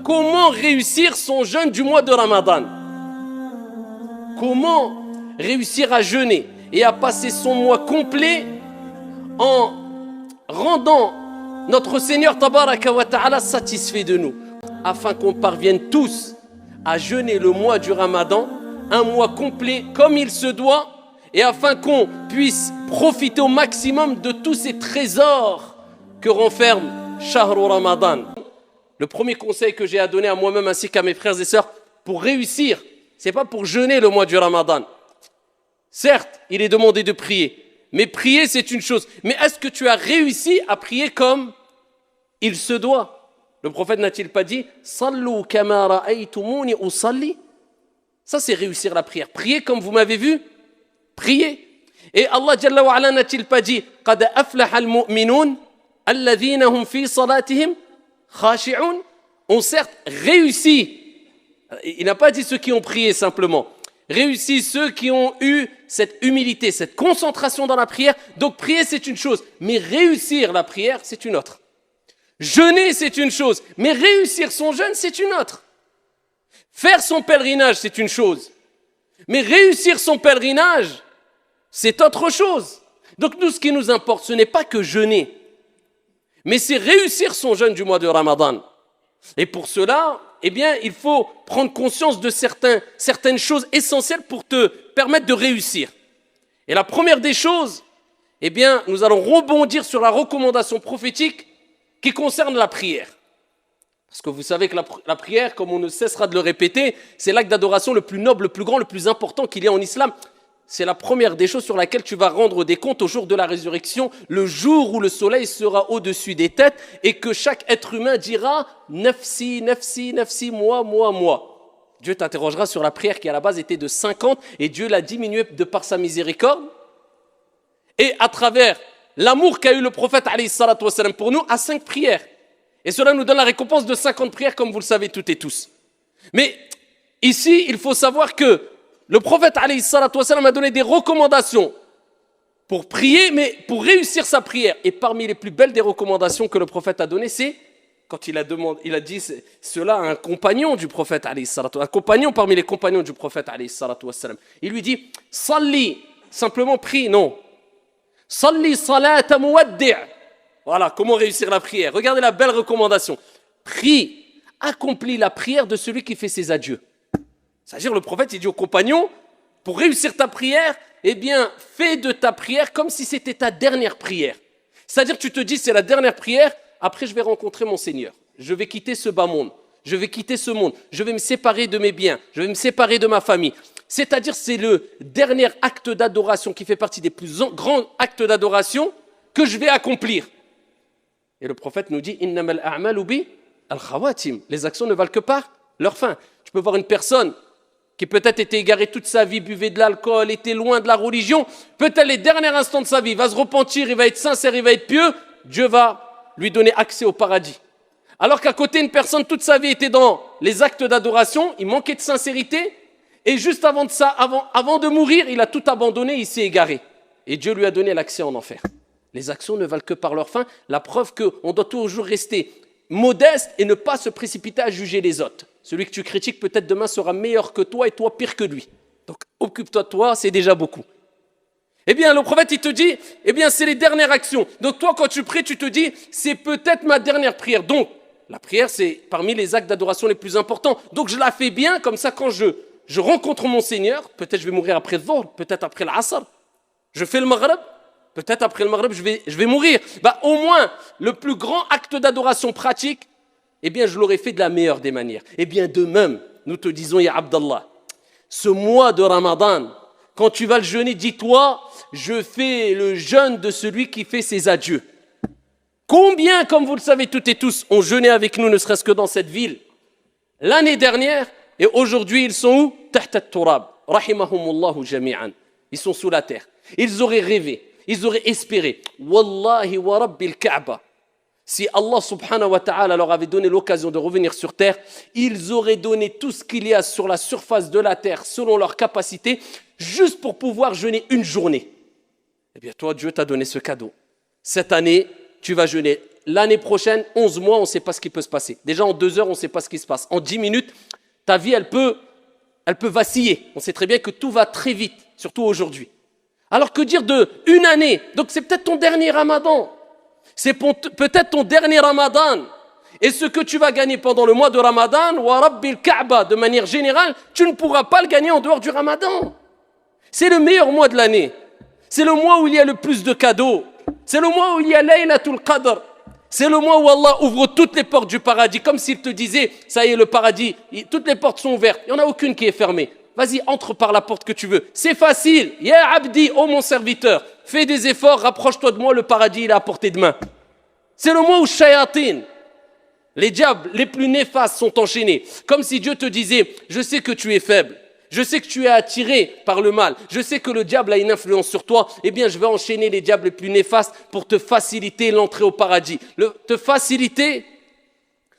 Comment réussir son jeûne du mois de Ramadan? Comment réussir à jeûner et à passer son mois complet en rendant notre Seigneur Tabaraka wa Ta'ala satisfait de nous, afin qu'on parvienne tous à jeûner le mois du Ramadan, un mois complet comme il se doit, et afin qu'on puisse profiter au maximum de tous ces trésors que renferme Shahru Ramadan. Le premier conseil que j'ai à donner à moi-même ainsi qu'à mes frères et sœurs pour réussir, c'est pas pour jeûner le mois du Ramadan. Certes, il est demandé de prier, mais prier c'est une chose. Mais est-ce que tu as réussi à prier comme il se doit? Le prophète n'a-t-il pas dit « Sallu kama ra'aytumuni usalli » Ça c'est réussir la prière. Prier comme vous m'avez vu, prier. Et Allah Jalla wa Ala n'a-t-il pas dit « Qad aflaha al-mu'minun alladhina hum fi salatihim khashi'un » ont certes réussi. Il n'a pas dit ceux qui ont prié simplement. Réussi ceux qui ont eu cette humilité, cette concentration dans la prière. Donc prier c'est une chose, mais réussir la prière c'est une autre. Jeûner c'est une chose, mais réussir son jeûne c'est une autre. Faire son pèlerinage c'est une chose, mais réussir son pèlerinage c'est autre chose. Donc nous ce qui nous importe ce n'est pas que jeûner, mais c'est réussir son jeûne du mois de Ramadan. Et pour cela, eh bien, il faut prendre conscience de certaines choses essentielles pour te permettre de réussir. Et la première des choses, eh bien, nous allons rebondir sur la recommandation prophétique qui concerne la prière. Parce que vous savez que la prière, comme on ne cessera de le répéter, c'est l'acte d'adoration le plus noble, le plus grand, le plus important qu'il y a en islam. C'est la première des choses sur laquelle tu vas rendre des comptes au jour de la résurrection, le jour où le soleil sera au-dessus des têtes et que chaque être humain dira « Nafsi, nafsi, nafsi, moi ». Dieu t'interrogera sur la prière qui à la base était de 50 et Dieu l'a diminuée de par sa miséricorde. Et à travers l'amour qu'a eu le prophète alayhi salatu wassalam pour nous, à 5 prières. Et cela nous donne la récompense de 50 prières comme vous le savez toutes et tous. Mais ici, il faut savoir que le prophète alayhi salatu wassalam a donné des recommandations pour prier, mais pour réussir sa prière. Et parmi les plus belles des recommandations que le prophète a données, c'est quand il a dit cela à un compagnon du prophète alayhi salatu wassalam, un compagnon parmi les compagnons du prophète alayhi salatu wassalam. Il lui dit « Salli », simplement prie, non. « Salli salata muwaddi'». Voilà, comment réussir la prière. Regardez la belle recommandation. Prie, accomplis la prière de celui qui fait ses adieux. C'est-à-dire le prophète il dit aux compagnons, pour réussir ta prière, eh bien fais de ta prière comme si c'était ta dernière prière. C'est-à-dire tu te dis c'est la dernière prière, après je vais rencontrer mon Seigneur. Je vais quitter ce bas monde, je vais quitter ce monde, je vais me séparer de mes biens, je vais me séparer de ma famille. C'est-à-dire c'est le dernier acte d'adoration qui fait partie des plus grands actes d'adoration que je vais accomplir. Et le prophète nous dit innamal a'malu bi al-khawatim. Les actions ne valent que par leur fin. Tu peux voir une personne qui peut-être était égaré toute sa vie, buvait de l'alcool, était loin de la religion, peut-être les derniers instants de sa vie, il va se repentir, il va être sincère, il va être pieux, Dieu va lui donner accès au paradis. Alors qu'à côté, une personne, toute sa vie était dans les actes d'adoration, il manquait de sincérité, et juste avant de mourir, il a tout abandonné, il s'est égaré. Et Dieu lui a donné l'accès en enfer. Les actions ne valent que par leur fin, la preuve qu'on doit toujours rester modeste et ne pas se précipiter à juger les autres. Celui que tu critiques peut-être demain sera meilleur que toi et toi pire que lui. Donc occupe-toi de toi, c'est déjà beaucoup. Eh bien le prophète il te dit, eh bien c'est les dernières actions. Donc toi quand tu pries tu te dis, c'est peut-être ma dernière prière. Donc la prière c'est parmi les actes d'adoration les plus importants. Donc je la fais bien, comme ça quand je rencontre mon Seigneur, peut-être je vais mourir après le Dhuhr, peut-être après l'Asr. Je fais le Maghrib, peut-être après le Maghrib je vais mourir. Bah au moins le plus grand acte d'adoration pratique, eh bien, je l'aurais fait de la meilleure des manières. Eh bien, de même, nous te disons, ya Abdallah, ce mois de Ramadan, quand tu vas le jeûner, dis-toi, je fais le jeûne de celui qui fait ses adieux. Combien, comme vous le savez toutes et tous, ont jeûné avec nous, ne serait-ce que dans cette ville, l'année dernière, et aujourd'hui, ils sont où? Tahta al-turab, rahimahumullahu jami'an. Ils sont sous la terre. Ils auraient rêvé, ils auraient espéré. Wallahi wa rabbil Kaaba. Si Allah subhanahu wa ta'ala leur avait donné l'occasion de revenir sur terre, ils auraient donné tout ce qu'il y a sur la surface de la terre selon leur capacité, juste pour pouvoir jeûner une journée. Eh bien toi, Dieu t'a donné ce cadeau. Cette année, tu vas jeûner l'année prochaine, 11 mois, on ne sait pas ce qui peut se passer. Déjà, en 2 heures, on ne sait pas ce qui se passe. En 10 minutes, ta vie, elle peut vaciller. On sait très bien que tout va très vite, surtout aujourd'hui. Alors que dire de une année? Donc c'est peut-être ton dernier Ramadan. C'est peut-être ton dernier Ramadan. Et ce que tu vas gagner pendant le mois de Ramadan, wa Rabbil Kaaba, de manière générale, tu ne pourras pas le gagner en dehors du Ramadan. C'est le meilleur mois de l'année. C'est le mois où il y a le plus de cadeaux. C'est le mois où il y a Laylatul Qadr. C'est le mois où Allah ouvre toutes les portes du paradis, comme s'il te disait, ça y est, le paradis, toutes les portes sont ouvertes, il n'y en a aucune qui est fermée. Vas-y, entre par la porte que tu veux. C'est facile. Ya Abdi, oh mon serviteur, fais des efforts, rapproche-toi de moi, le paradis, il est à portée de main. C'est le mois où Shayatin, les diables les plus néfastes sont enchaînés. Comme si Dieu te disait, je sais que tu es faible. Je sais que tu es attiré par le mal. Je sais que le diable a une influence sur toi. Eh bien, je vais enchaîner les diables les plus néfastes pour te faciliter l'entrée au paradis. Te faciliter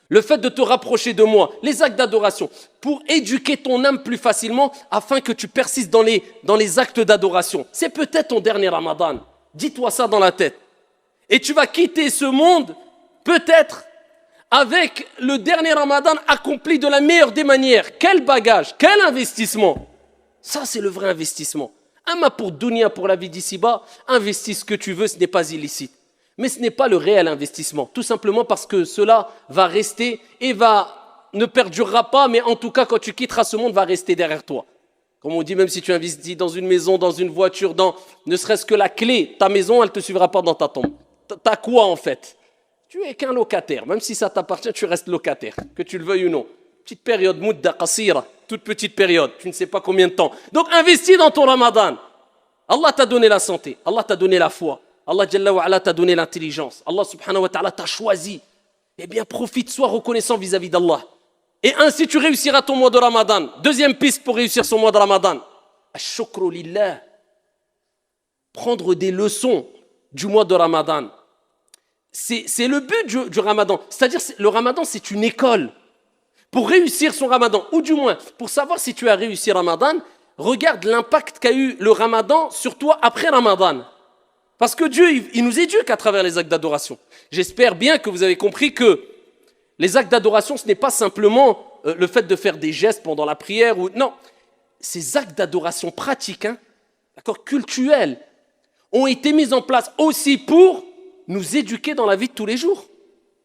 le fait de te rapprocher de moi. Les actes d'adoration. Pour éduquer ton âme plus facilement afin que tu persistes dans les actes d'adoration. C'est peut-être ton dernier Ramadan. Dis-toi ça dans la tête. Et tu vas quitter ce monde peut-être avec le dernier Ramadan accompli de la meilleure des manières. Quel bagage, quel investissement. Ça, c'est le vrai investissement. Amma pour dunya, pour la vie d'ici-bas, investis ce que tu veux, ce n'est pas illicite. Mais ce n'est pas le réel investissement. Tout simplement parce que cela va rester et ne perdurera pas, mais en tout cas, quand tu quitteras ce monde, va rester derrière toi. Comme on dit, même si tu investis dans une maison, dans une voiture, dans ne serait-ce que la clé, ta maison, elle ne te suivra pas dans ta tombe. T'as quoi en fait? Tu es qu'un locataire, même si ça t'appartient, tu restes locataire, que tu le veuilles ou non. Petite période, mudda qasira, toute petite période, tu ne sais pas combien de temps. Donc investis dans ton Ramadan. Allah t'a donné la santé, Allah t'a donné la foi, Allah Jalla wa Ala t'a donné l'intelligence, Allah subhanahu wa ta'ala t'a choisi. Eh bien profite, sois reconnaissant vis-à-vis d'Allah. Et ainsi tu réussiras ton mois de Ramadan. Deuxième piste pour réussir son mois de Ramadan. Ash-shukru lillah. Prendre des leçons du mois de Ramadan. C'est le but du Ramadan. C'est-à-dire, le Ramadan, c'est une école. Pour réussir son Ramadan, ou du moins, pour savoir si tu as réussi Ramadan, regarde l'impact qu'a eu le Ramadan sur toi après Ramadan. Parce que Dieu, il nous éduque à travers les actes d'adoration. J'espère bien que vous avez compris que les actes d'adoration, ce n'est pas simplement le fait de faire des gestes pendant la prière. Non, ces actes d'adoration pratiques, d'accord, cultuels, ont été mis en place aussi pour nous éduquer dans la vie de tous les jours.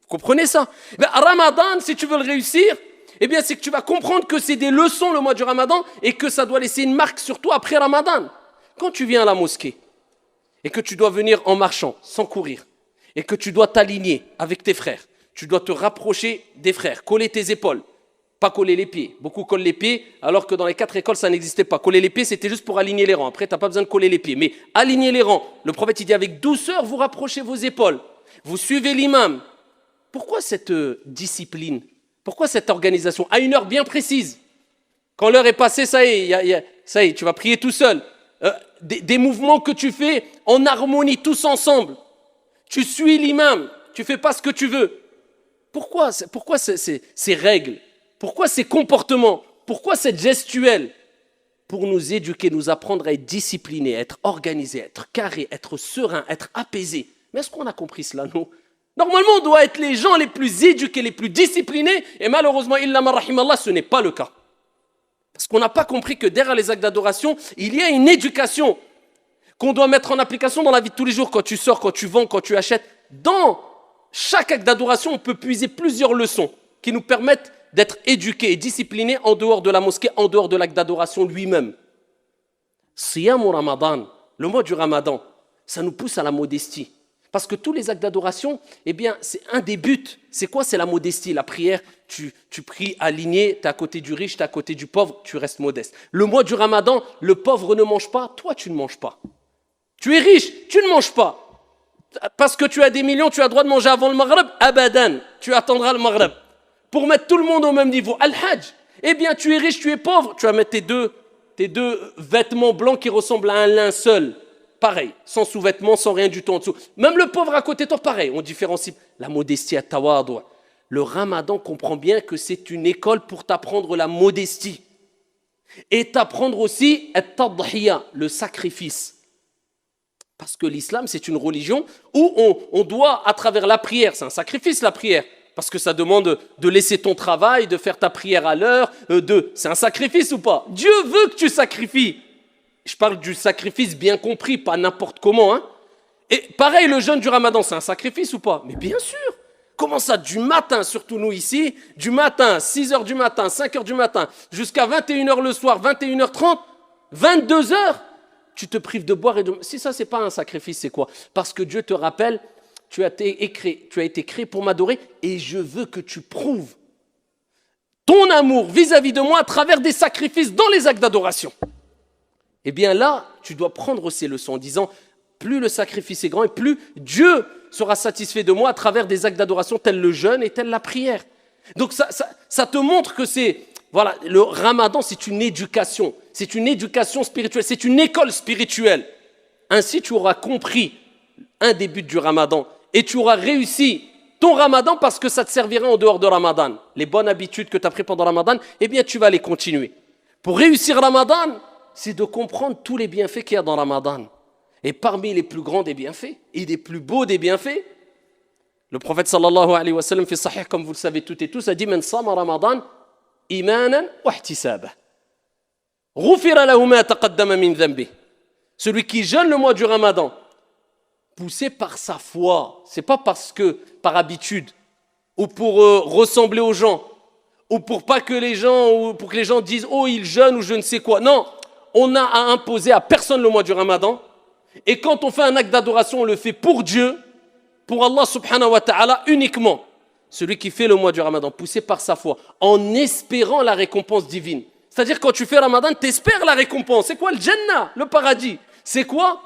Vous comprenez ça? Ramadan, si tu veux le réussir, eh bien, c'est que tu vas comprendre que c'est des leçons le mois du Ramadan et que ça doit laisser une marque sur toi après Ramadan. Quand tu viens à la mosquée et que tu dois venir en marchant, sans courir, et que tu dois t'aligner avec tes frères, tu dois te rapprocher des frères, coller tes épaules, pas coller les pieds. Beaucoup collent les pieds, alors que dans les 4 écoles, ça n'existait pas. Coller les pieds, c'était juste pour aligner les rangs. Après, tu n'as pas besoin de coller les pieds. Mais aligner les rangs, le prophète, il dit avec douceur, vous rapprochez vos épaules. Vous suivez l'imam. Pourquoi cette discipline? Pourquoi cette organisation? À une heure bien précise. Quand l'heure est passée, ça y est, tu vas prier tout seul. Des mouvements que tu fais en harmonie, tous ensemble. Tu suis l'imam, tu fais pas ce que tu veux. Pourquoi ces règles? Pourquoi ces comportements? Pourquoi cette gestuelle? Pour nous éduquer, nous apprendre à être disciplinés, à être organisés, à être carrés, à être sereins, à être apaisés. Mais est-ce qu'on a compris cela, nous? Normalement, on doit être les gens les plus éduqués, les plus disciplinés. Et malheureusement, illa man rahimallah, ce n'est pas le cas. Parce qu'on n'a pas compris que derrière les actes d'adoration, il y a une éducation qu'on doit mettre en application dans la vie de tous les jours. Quand tu sors, quand tu vends, quand tu achètes. Dans chaque acte d'adoration, on peut puiser plusieurs leçons qui nous permettent d'être éduqués et disciplinés en dehors de la mosquée, en dehors de l'acte d'adoration lui-même. Siyam ou Ramadan, le mois du Ramadan, ça nous pousse à la modestie. Parce que tous les actes d'adoration, eh bien, c'est un des buts. C'est quoi? C'est la modestie. La prière, tu pries aligné, tu es à côté du riche, tu es à côté du pauvre, tu restes modeste. Le mois du Ramadan, le pauvre ne mange pas, toi tu ne manges pas. Tu es riche, tu ne manges pas. Parce que tu as des millions, tu as le droit de manger avant le Maghreb, abadan, tu attendras le Maghreb. Pour mettre tout le monde au même niveau. Al-Hajj, eh bien tu es riche, tu es pauvre, tu vas mettre tes deux vêtements blancs qui ressemblent à un linceul. Pareil, sans sous-vêtements, sans rien du tout en dessous. Même le pauvre à côté de toi, pareil, on différencie. La modestie à tawadu. Le Ramadan comprend bien que c'est une école pour t'apprendre la modestie. Et t'apprendre aussi at-tadhiya, le sacrifice. Parce que l'islam, c'est une religion où on doit, à travers la prière, c'est un sacrifice la prière, parce que ça demande de laisser ton travail, de faire ta prière à l'heure, c'est un sacrifice ou pas? Dieu veut que tu sacrifies. Je parle du sacrifice bien compris, pas n'importe comment. Hein. Et pareil, le jeûne du ramadan, c'est un sacrifice ou pas? Mais bien sûr. Comment ça, du matin, surtout nous ici, du matin, 6h du matin, 5h du matin, jusqu'à 21h le soir, 21h30, 22h, tu te prives de boire et de... Si ça, c'est pas un sacrifice, c'est quoi? Parce que Dieu te rappelle, tu as été créé pour m'adorer et je veux que tu prouves ton amour vis-à-vis de moi à travers des sacrifices dans les actes d'adoration. Eh bien là, tu dois prendre ces leçons en disant, plus le sacrifice est grand et plus Dieu sera satisfait de moi à travers des actes d'adoration tels le jeûne et telle la prière. Donc ça te montre que voilà, le ramadan, c'est une éducation spirituelle, c'est une école spirituelle. Ainsi, tu auras compris un des buts du ramadan et tu auras réussi ton ramadan parce que ça te servira en dehors de ramadan. Les bonnes habitudes que tu as prises pendant ramadan, eh bien, tu vas les continuer. Pour réussir ramadan, c'est de comprendre tous les bienfaits qu'il y a dans ramadan. Et parmi les plus grands des bienfaits et les plus beaux des bienfaits, le prophète sallallahu alayhi wa sallam, fi sahih, comme vous le savez toutes et tous, a dit « Man sama ramadan imanan wa ihtisaba. Ghufira lahu ma taqaddama min dhanbi. » Celui qui jeûne le mois du ramadan, poussé par sa foi, c'est pas parce que, par habitude, ou pour ressembler aux gens, ou pour pas que les gens, ou pour que les gens disent « Oh, il jeûne » ou je ne sais quoi. Non, on n'a à imposer à personne le mois du ramadan. Et quand on fait un acte d'adoration, on le fait pour Dieu, pour Allah subhanahu wa ta'ala uniquement. Celui qui fait le mois du ramadan, poussé par sa foi, en espérant la récompense divine. C'est-à-dire quand tu fais ramadan, tu espères la récompense. C'est quoi le Jannah, le paradis? C'est quoi?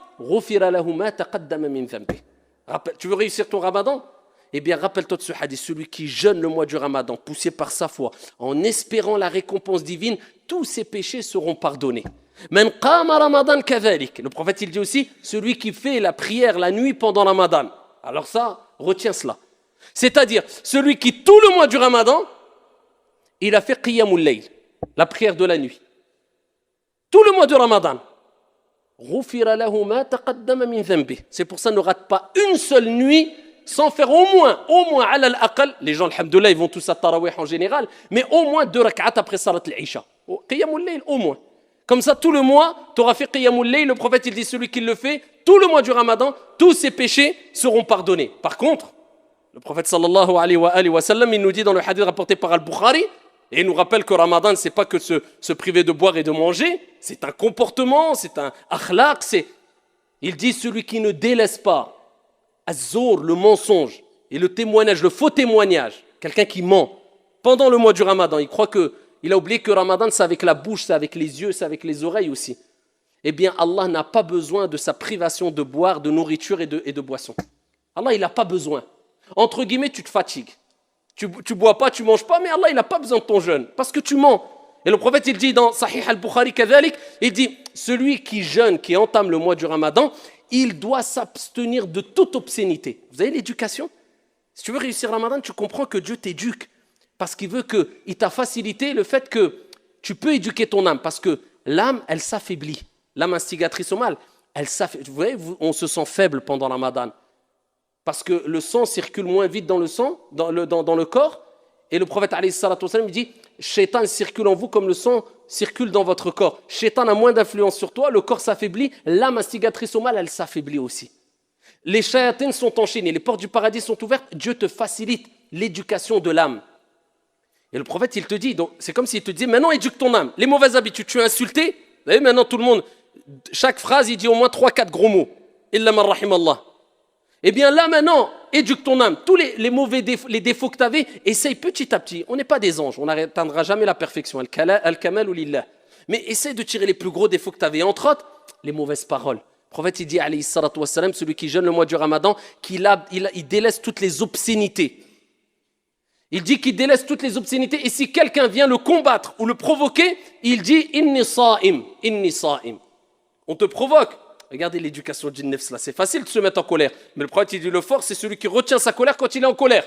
Tu veux réussir ton ramadan? Eh bien, rappelle-toi de ce hadith. Celui qui jeûne le mois du ramadan, poussé par sa foi, en espérant la récompense divine, tous ses péchés seront pardonnés. Man qama ramadan kadhalik. Le prophète il dit aussi, celui qui fait la prière la nuit pendant ramadan. Alors ça, retiens cela. C'est-à-dire, celui qui tout le mois du ramadan, il a fait qiyamul layl, la prière de la nuit. Tout le mois du ramadan. Ghufira lahu ma taqaddama min dhanbi. C'est pour ça ne rate pas une seule nuit sans faire au moins ala al-aqal, les gens alhamdoulilah ils vont tous à tarawih en général, mais au moins 2 rak'at après salat al-isha. Qiyamul layl au moins. Comme ça, tout le mois, tu auras fait qiyamul layl. Le prophète, il dit, celui qui le fait, tout le mois du ramadan, tous ses péchés seront pardonnés. Par contre, le prophète sallallahu alayhi wa sallam, il nous dit dans le hadith rapporté par Al-Bukhari, et il nous rappelle que ramadan, c'est pas que se priver de boire et de manger, c'est un comportement, c'est un akhlaq, il dit, celui qui ne délaisse pas az-zour, le mensonge, et le témoignage, le faux témoignage, quelqu'un qui ment, pendant le mois du ramadan, il croit que il a oublié que Ramadan, c'est avec la bouche, c'est avec les yeux, c'est avec les oreilles aussi. Eh bien, Allah n'a pas besoin de sa privation de boire, de nourriture et de boisson. Allah, il n'a pas besoin. Entre guillemets, tu te fatigues. Tu bois pas, tu manges pas, mais Allah, il n'a pas besoin de ton jeûne, parce que tu mens. Et le prophète, il dit dans Sahih al-Bukhari kadhalik, il dit, celui qui jeûne, qui entame le mois du Ramadan, il doit s'abstenir de toute obscénité. Vous avez l'éducation? Si tu veux réussir Ramadan, tu comprends que Dieu t'éduque. Parce qu'il veut qu'il t'a facilité le fait que tu peux éduquer ton âme. Parce que l'âme, elle s'affaiblit. L'âme instigatrice au mal, elle s'affaiblit. Vous voyez, on se sent faible pendant le Ramadan. Parce que le sang circule moins vite dans le sang, dans le corps. Et le prophète, alayhi salatu wassalam, il dit, Shaitan circule en vous comme le sang circule dans votre corps. Shaitan a moins d'influence sur toi, le corps s'affaiblit. L'âme instigatrice au mal, elle s'affaiblit aussi. Les shayatines sont enchaînées, les portes du paradis sont ouvertes. Dieu te facilite l'éducation de l'âme. Et le prophète, il te dit, donc c'est comme s'il te disait, maintenant éduque ton âme. Les mauvaises habitudes, tu es insulté. Vous voyez, maintenant tout le monde, chaque phrase, il dit au moins 3-4 gros mots. Illa man rahimallah. Eh bien là maintenant, éduque ton âme. Tous les mauvais défauts, les défauts que tu avais, essaye petit à petit. On n'est pas des anges, on n'atteindra jamais la perfection. Al-kamal ou lillah. Mais essaye de tirer les plus gros défauts que tu avais. Entre autres, les mauvaises paroles. Le prophète, il dit, alayhi salatu wassalam, celui qui jeûne le mois du ramadan, il délaisse toutes les obscénités. Il dit qu'il délaisse toutes les obscénités et si quelqu'un vient le combattre ou le provoquer, il dit inni sa'im, inni sa'im. On te provoque. Regardez l'éducation du nefs là, c'est facile de se mettre en colère. Mais le prophète il dit le fort, c'est celui qui retient sa colère quand il est en colère.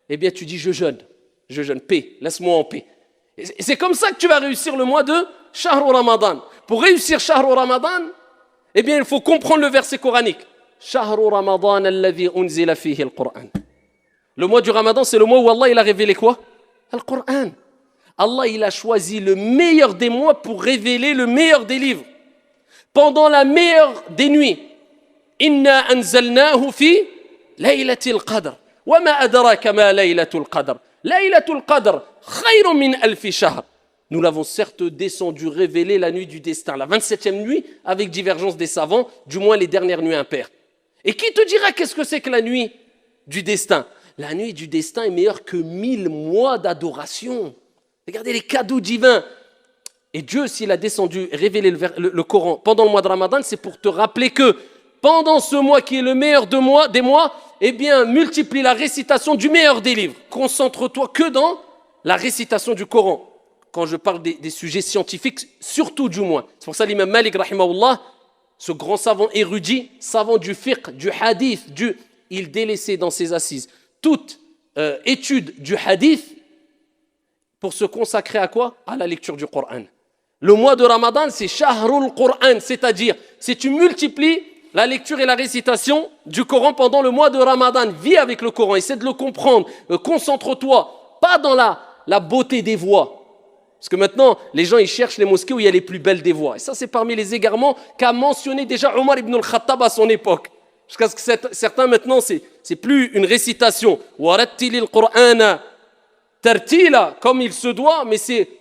Eh bien tu dis je jeûne, paix, laisse-moi en paix. Et c'est comme ça que tu vas réussir le mois de Shahru Ramadan. Pour réussir Shahru Ramadan, Eh bien, il faut comprendre le verset coranique. Shahru Ramadan alladhi unzila fihi al-Qur'an. Le mois du Ramadan, c'est le mois où Allah il a révélé quoi? Al-Qur'an. Allah il a choisi le meilleur des mois pour révéler le meilleur des livres. Pendant la meilleure des nuits. Inna anzalnahu fi laylatil qadr. Wa ma adraka ma laylatul qadr. Laylatul qadr khayrun min alfi shahr. Nous l'avons certes descendu, révélé la nuit du destin, la 27e nuit, avec divergence des savants, du moins les dernières nuits impaires. Et qui te dira qu'est-ce que c'est que la nuit du destin? La nuit du destin est meilleure que 1000 mois d'adoration. Regardez les cadeaux divins. Et Dieu, s'il a descendu, révélé le Coran pendant le mois de Ramadan, c'est pour te rappeler que pendant ce mois qui est le meilleur des mois, eh bien, multiplie la récitation du meilleur des livres. Concentre-toi que dans la récitation du Coran. Quand je parle des sujets scientifiques, surtout du moins. C'est pour ça l'imam Malik, rahimahullah, ce grand savant érudit, savant du fiqh, du hadith, il délaissait dans ses assises toute étude du hadith pour se consacrer à quoi? À la lecture du Coran. Le mois de Ramadan, c'est Shahrul Qur'an, c'est-à-dire, si tu multiplies la lecture et la récitation du Coran pendant le mois de Ramadan, vis avec le Coran, essaie de le comprendre, concentre-toi, pas dans la beauté des voix. Parce que maintenant, les gens ils cherchent les mosquées où il y a les plus belles des voix. Et ça, c'est parmi les égarements qu'a mentionné déjà Omar ibn al-Khattab à son époque. Jusqu'à ce que certains maintenant, c'est plus une récitation. Warattilil Qur'ana tartila, comme il se doit, mais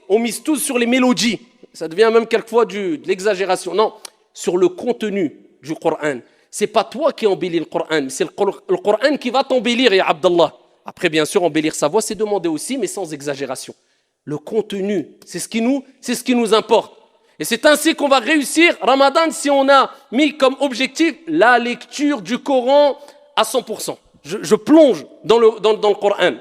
on mise tous sur les mélodies. Ça devient même quelquefois de l'exagération. Non, sur le contenu du Coran. C'est pas toi qui embellis le Coran, c'est le Coran qui va t'embellir, ya Abdallah. Après, bien sûr, embellir sa voix, c'est demander aussi, mais sans exagération. Le contenu, c'est ce qui nous importe. Et c'est ainsi qu'on va réussir Ramadan si on a mis comme objectif la lecture du Coran à 100%. Je plonge dans le Coran.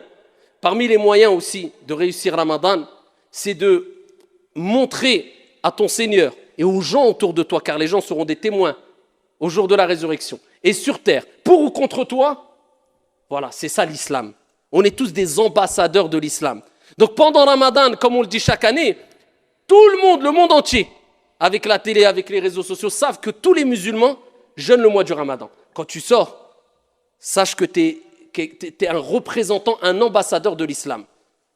Parmi les moyens aussi de réussir Ramadan, c'est de montrer à ton Seigneur et aux gens autour de toi, car les gens seront des témoins au jour de la résurrection et sur terre, pour ou contre toi. Voilà, c'est ça l'islam. On est tous des ambassadeurs de l'islam. Donc pendant Ramadan, comme on le dit chaque année, tout le monde entier, avec la télé, avec les réseaux sociaux, savent que tous les musulmans jeûnent le mois du Ramadan. Quand tu sors, sache que tu es un représentant, un ambassadeur de l'islam.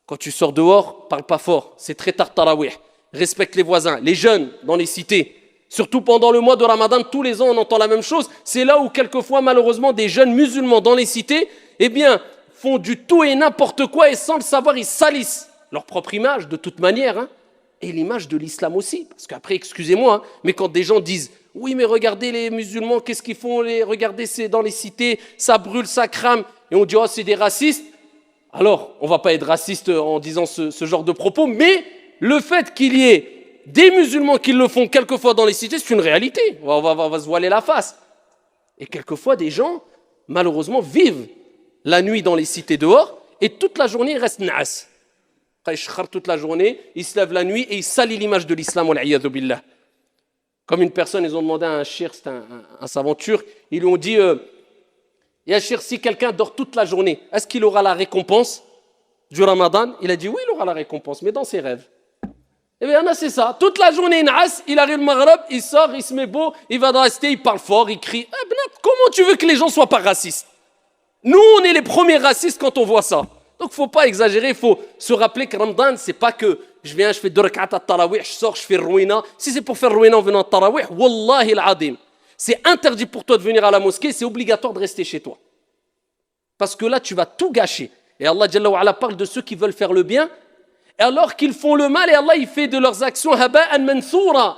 Quand tu sors dehors, parle pas fort, c'est très tard tarawih. Respecte les voisins, les jeunes dans les cités. Surtout pendant le mois de Ramadan, tous les ans on entend la même chose. C'est là où quelquefois malheureusement des jeunes musulmans dans les cités, eh bien, font du tout et n'importe quoi et sans le savoir, ils salissent leur propre image de toute manière, hein, et l'image de l'islam aussi. Parce qu'après, excusez-moi, hein, mais quand des gens disent « Oui, mais regardez les musulmans, qu'est-ce qu'ils font? Regardez, c'est dans les cités, ça brûle, ça crame. » Et on dit « Oh, c'est des racistes. » Alors, on ne va pas être raciste en disant ce genre de propos, mais le fait qu'il y ait des musulmans qui le font quelquefois dans les cités, c'est une réalité. On va se voiler la face. Et quelquefois, des gens, malheureusement, vivent la nuit dans les cités dehors, et toute la journée, ils restent naas. Toute la journée, ils se lèvent la nuit et ils salissent l'image de l'islam. Comme une personne, ils ont demandé à un shir, c'est un savant turc, ils lui ont dit Ya shir, si quelqu'un dort toute la journée, est-ce qu'il aura la récompense du Ramadan? Il a dit oui, il aura la récompense, mais dans ses rêves. Eh bien, c'est ça. Toute la journée, il arrive le Maghreb, il sort, il se met beau, il va dans la cité, il parle fort, il crie. Comment tu veux que les gens soient pas racistes? Nous, on est les premiers racistes quand on voit ça. Donc, il ne faut pas exagérer, il faut se rappeler que Ramadan, ce n'est pas que je viens, je fais 2 rak'at à tarawih, je sors, je fais ruina. Si c'est pour faire ruina en venant à tarawih, wallahi al-adim, c'est interdit pour toi de venir à la mosquée, c'est obligatoire de rester chez toi. Parce que là, tu vas tout gâcher. Et Allah Jalla wa Ala parle de ceux qui veulent faire le bien, alors qu'ils font le mal, et Allah, il fait de leurs actions haba'an mansoura,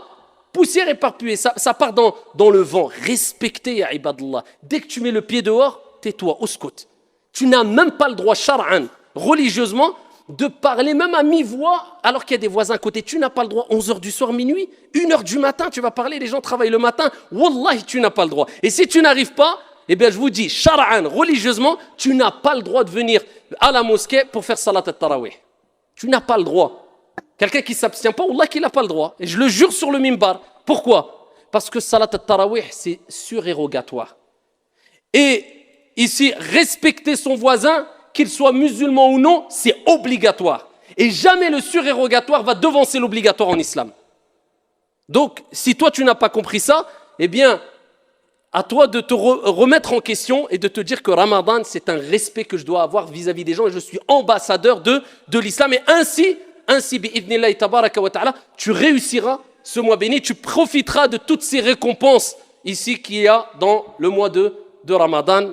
poussière éparpillée. Ça part dans le vent. Respectez, ya ibadallah. Dès que tu mets le pied dehors, tais-toi, uskut. Tu n'as même pas le droit, shar'an, religieusement, de parler même à mi-voix alors qu'il y a des voisins à côté. Tu n'as pas le droit, 11h du soir, minuit, 1h du matin, tu vas parler, les gens travaillent le matin. Wallahi, tu n'as pas le droit. Et si tu n'arrives pas, eh bien je vous dis, shar'an, religieusement, tu n'as pas le droit de venir à la mosquée pour faire salat al-tarawih. Tu n'as pas le droit. Quelqu'un qui ne s'abstient pas, wallah qu'il n'a pas le droit. Et je le jure sur le mimbar. Pourquoi? Parce que salat al-tarawih, c'est surérogatoire. Et ici, respecter son voisin, qu'il soit musulman ou non, c'est obligatoire. Et jamais le surérogatoire va devancer l'obligatoire en islam. Donc, si toi tu n'as pas compris ça, eh bien, à toi de te remettre en question et de te dire que Ramadan, c'est un respect que je dois avoir vis-à-vis des gens et je suis ambassadeur de l'islam. Et ainsi, bi'idhnillahi tabaraka wa ta'ala, tu réussiras ce mois béni, tu profiteras de toutes ces récompenses ici qu'il y a dans le mois de Ramadan.